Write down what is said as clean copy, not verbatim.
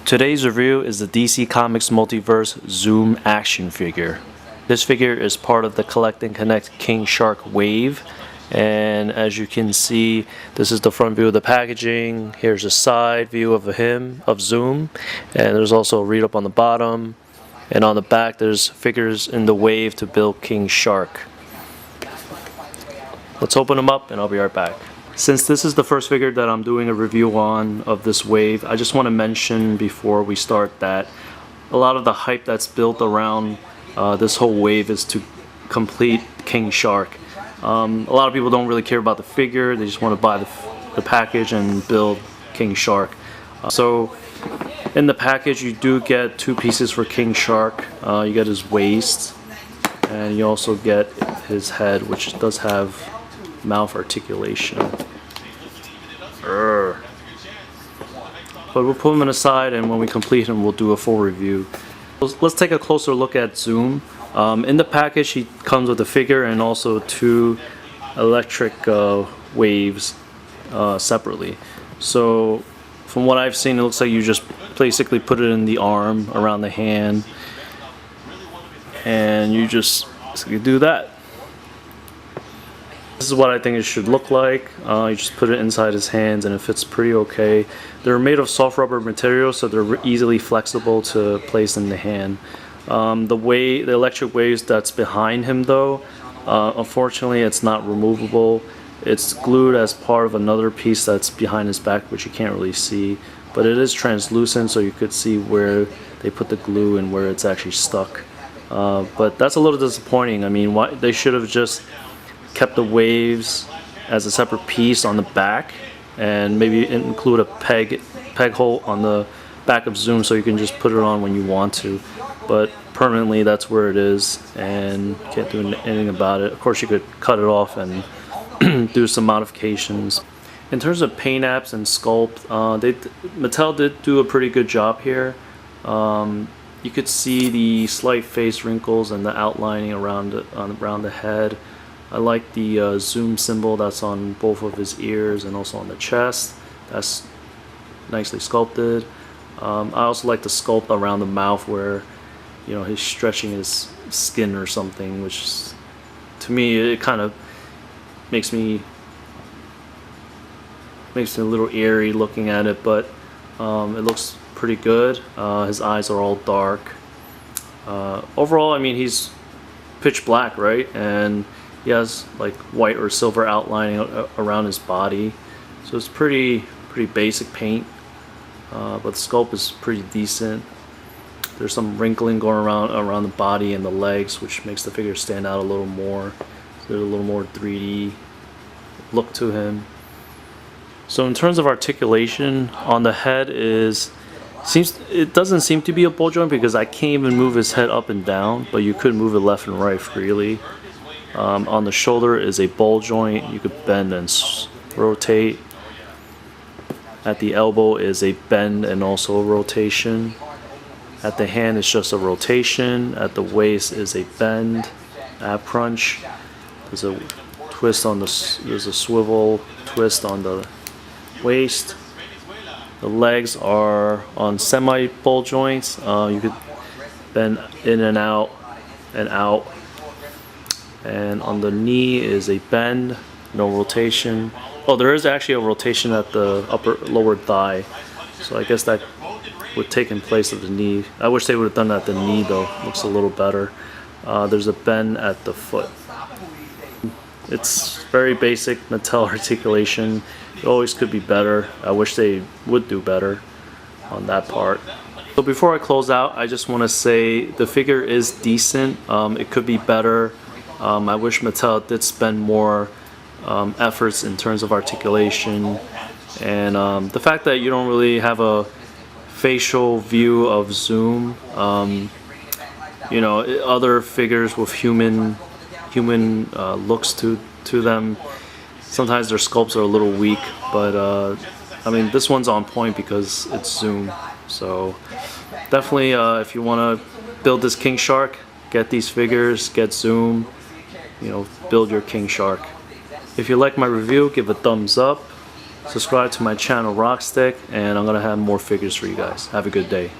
Today's review is the DC Comics Multiverse Zoom action figure. This figure is part of the Collect and Connect King Shark wave, and as you can see, this is the front view of the packaging. Here's a side view of Zoom, and there's also a read up on the bottom, and on the back there's figures in the wave to build King Shark. Let's open them up and I'll be right back. Since this is the first figure that I'm doing a review on of this wave, I just want to mention before we start that a lot of the hype that's built around this whole wave is to complete King Shark. A lot of people don't really care about the figure, they just want to buy the package and build King Shark. So in the package you do get two pieces for King Shark. You get his waist and you also get his head, which does have mouth articulation. But we'll put him aside, and when we complete him we'll do a full review. Let's take a closer look at Zoom. In the package he comes with a figure and also two electric waves separately. So from what I've seen, it looks like you just basically put it in the arm, around the hand, and you just do that. This is what I think it should look like. You just put it inside his hands and it fits pretty okay. They're made of soft rubber material, so they're easily flexible to place in the hand. The electric waves that's behind him though, unfortunately it's not removable. It's glued as part of another piece that's behind his back, which you can't really see. But it is translucent, so you could see where they put the glue and where it's actually stuck. But that's a little disappointing. I mean, they should have just kept the waves as a separate piece on the back and maybe include a peg hole on the back of Zoom so you can just put it on when you want to. But permanently that's where it is and can't do anything about it. Of course you could cut it off and do some modifications. In terms of paint apps and sculpt, Mattel did do a pretty good job here. You could see the slight face wrinkles and the outlining around the head. I like the Zoom symbol that's on both of his ears and also on the chest. That's nicely sculpted. I also like the sculpt around the mouth where, you know, he's stretching his skin or something, which to me it kind of makes me a little eerie looking at it, but it looks pretty good. His eyes are all dark. Overall, I mean, he's pitch black, right? And he has like white or silver outlining around his body, so it's pretty basic paint, but the sculpt is pretty decent. There's some wrinkling going around the body and the legs, which makes the figure stand out a little more. So there's a little more 3D look to him. So in terms of articulation on the head, it doesn't seem to be a ball joint because I can't even move his head up and down, but you could move it left and right freely. On the shoulder is a ball joint, you could bend and rotate. At the elbow is a bend and also a rotation. At the hand it's just a rotation. At the waist is a bend, ab crunch. There's a twist on there's a swivel twist on the waist. The legs are on semi ball joints. You could bend in and out and out. And on the knee is a bend, no rotation. Oh, there is actually a rotation at the lower thigh, so I guess that would take in place of the knee. I wish they would have done that at the knee though. Looks a little better. There's a bend at the foot. It's very basic Mattel articulation. It always could be better. I wish they would do better on that part. So before I close out, I just want to say the figure is decent. It could be better. I wish Mattel did spend more efforts in terms of articulation, and the fact that you don't really have a facial view of Zoom. You know, other figures with human looks to them, sometimes their sculpts are a little weak, but I mean, this one's on point because it's Zoom. So definitely, if you want to build this King Shark, get these figures, get Zoom. You know, build your King Shark. If you like my review, give a thumbs up. subscribe to my channel Rockstick, and I'm gonna have more figures for you guys. Have a good day.